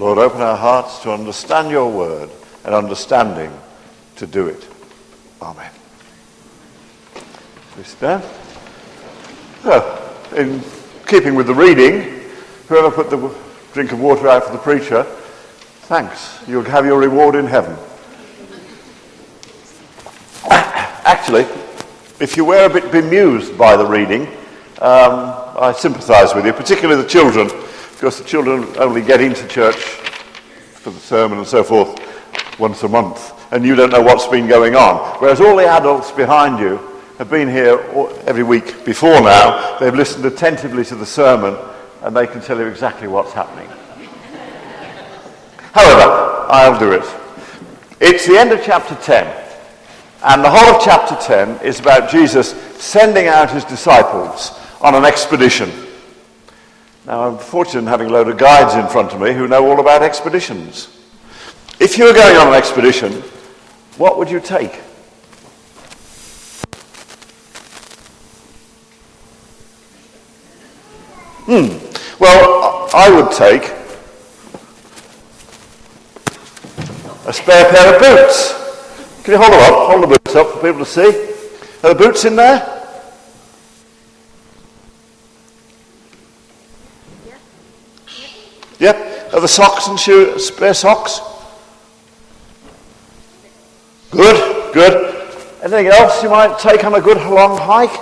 Lord, open our hearts to understand your word and understanding to do it. Amen. Please stand. So, in keeping with the reading, whoever put the drink of water out for the preacher, thanks. You'll have your reward in heaven. Actually, if you were a bit bemused by the reading, I sympathise with you, particularly the children, because the children only get into church for the sermon and so forth once a month, and you don't know what's been going on. Whereas all the adults behind you have been here every week before now. They've listened attentively to the sermon, and they can tell you exactly what's happening. However, I'll do it. It's the end of chapter 10, and the whole of chapter 10 is about Jesus sending out his disciples on an expedition. Now, I'm fortunate in having a load of guides in front of me who know all about expeditions. If you were going on an expedition, what would you take? Well, I would take a spare pair of boots. Can you hold them up? Hold the boots up for people to see. Are the boots in there? Yep. Are the socks and shoes, spare socks? Good, good. Anything else you might take on a good long hike?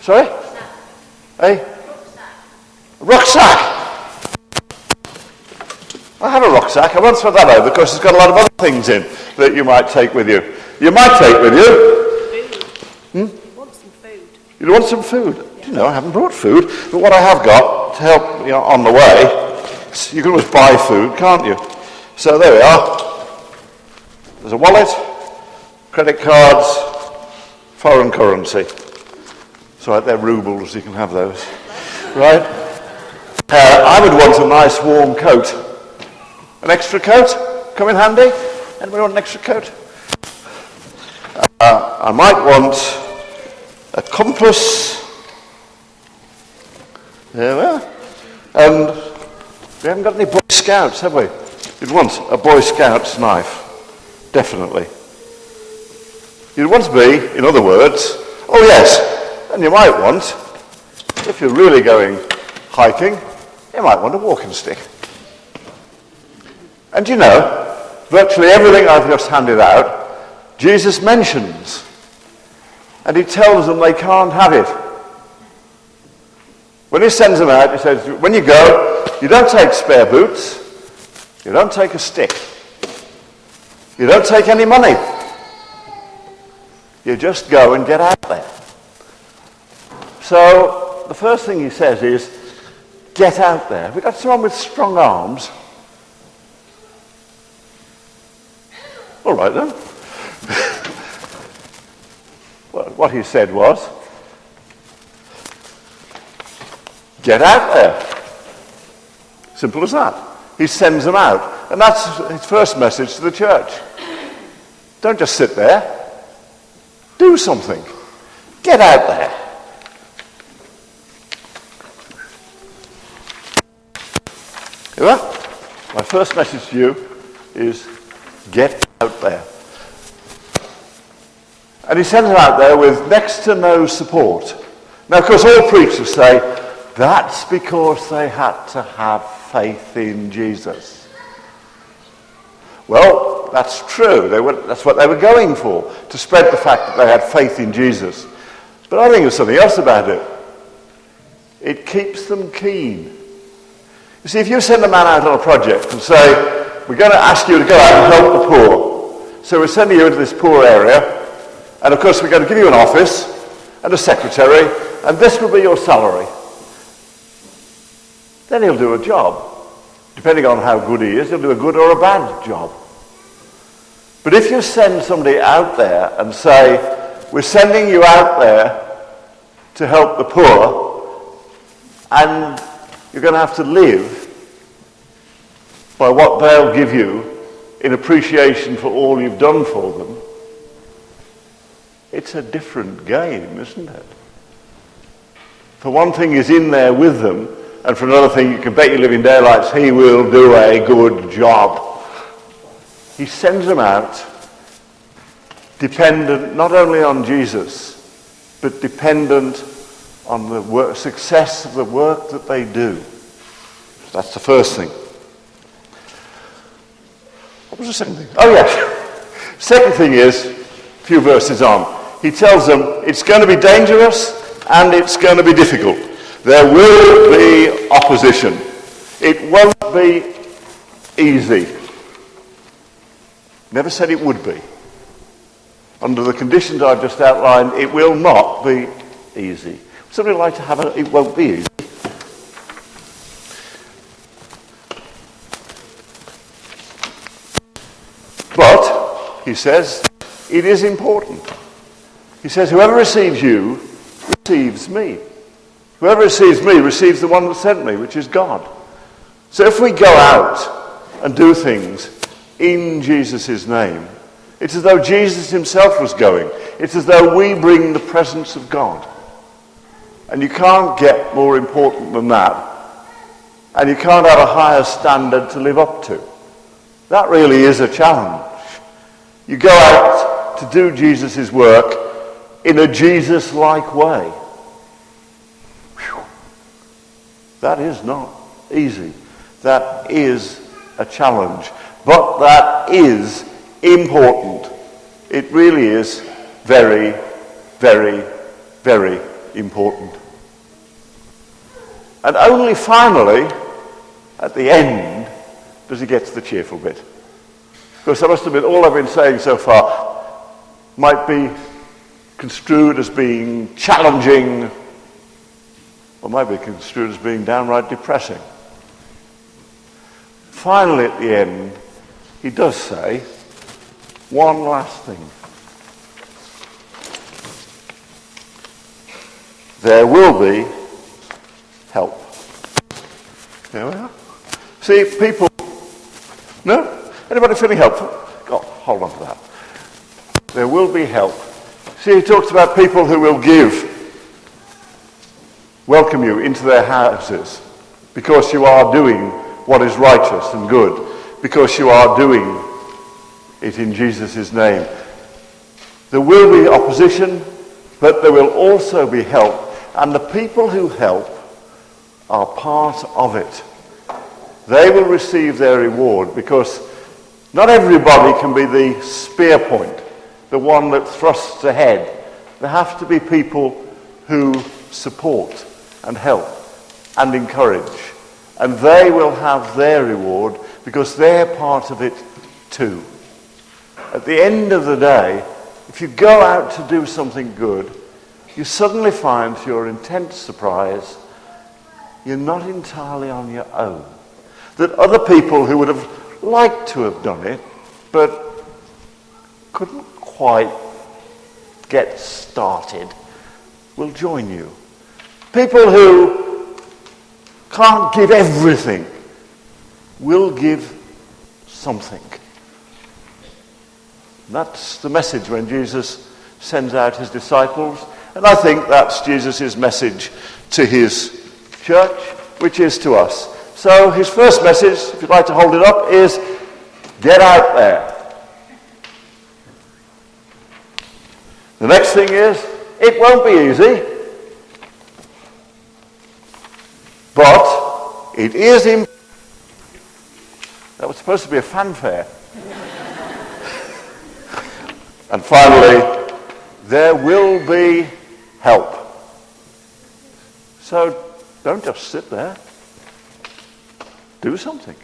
Sorry? A rucksack. I have a rucksack. I won't throw that over because it's got a lot of other things in that you might take with you. You might take with you. Food. You want some food. You want some food? Yeah. Do you know, I haven't brought food, but what I have got to help on the way, you can always buy food, can't you? So there we are. There's a wallet, credit cards, foreign currency. It's all right, they're rubles, you can have those. Right? I would want a nice warm coat. An extra coat? Come in handy? Anybody want an extra coat? I might want a compass. There we are. And we haven't got any Boy Scouts, have we? You'd want a Boy Scout's knife. Definitely. You'd want to be, in other words, oh yes, and you might want, if you're really going hiking, you might want a walking stick. And you know, virtually everything I've just handed out, Jesus mentions. And he tells them they can't have it. When he sends them out, he says, when you go, you don't take spare boots, you don't take a stick, you don't take any money. You just go and get out there. So, the first thing he says is, get out there. We've got someone with strong arms. All right then. What he said was, get out there. Simple as that. He sends them out. And that's his first message to the church. Don't just sit there. Do something. Get out there. Yeah? My first message to you is get out there. And he sends them out there with next to no support. Now, of course, all preachers say that's because they had to have faith in Jesus. Well, that's true. That's what they were going for, to spread the fact that they had faith in Jesus. But I think there's something else about it. It keeps them keen. You see, if you send a man out on a project and say, we're going to ask you to go out and help the poor, so we're sending you into this poor area, and of course we're going to give you an office and a secretary, and this will be your salary. Then he'll do a job. Depending on how good he is, he'll do a good or a bad job. But if you send somebody out there and say, we're sending you out there to help the poor, and you're going to have to live by what they'll give you in appreciation for all you've done for them, it's a different game, isn't it? For one thing, he's in there with them, And for another thing, you can bet your living daylights he will do a good job. He sends them out dependent not only on Jesus, but dependent on the success of the work that they do. That's the first thing. What was the second thing? Oh, yes. Second thing is, a few verses on, he tells them it's going to be dangerous and it's going to be difficult. There will be opposition. It won't be easy. Never said it would be. Under the conditions I've just outlined, it will not be easy. Somebody like to have it won't be easy. But, he says, it is important. He says, whoever receives you, receives me. Whoever receives me, receives the one that sent me, which is God. So if we go out and do things in Jesus' name, it's as though Jesus himself was going. It's as though we bring the presence of God. And you can't get more important than that. And you can't have a higher standard to live up to. That really is a challenge. You go out to do Jesus' work in a Jesus-like way. Whew. That is not easy. That is a challenge. But that is important. It really is very, very, very important. And only finally, at the end, does he get to the cheerful bit. Because I must admit, all I've been saying so far might be construed as being challenging, or might be construed as being downright depressing. Finally, at the end, he does say one last thing. There will be help. There we are. See, people... No? Anybody feeling helpful? God, hold on to that. There will be help. See, he talks about people who will welcome you into their houses because you are doing what is righteous and good, because you are doing it in Jesus' name. There will be opposition, but there will also be help. And the people who help are part of it. They will receive their reward, because not everybody can be the spear point, the one that thrusts ahead. There have to be people who support and help and encourage. And they will have their reward because they're part of it too. At the end of the day, if you go out to do something good, you suddenly find, to your intense surprise, you're not entirely on your own. That other people who would have liked to have done it, but couldn't quite get started, will join you. People who can't give everything will give something. That's the message when Jesus sends out his disciples, and I think that's Jesus' message to his church, which is to us. So his first message, if you'd like to hold it up, is get out there. The next thing is, it won't be easy, but it is that was supposed to be a fanfare. And finally, there will be help. So don't just sit there. Do something.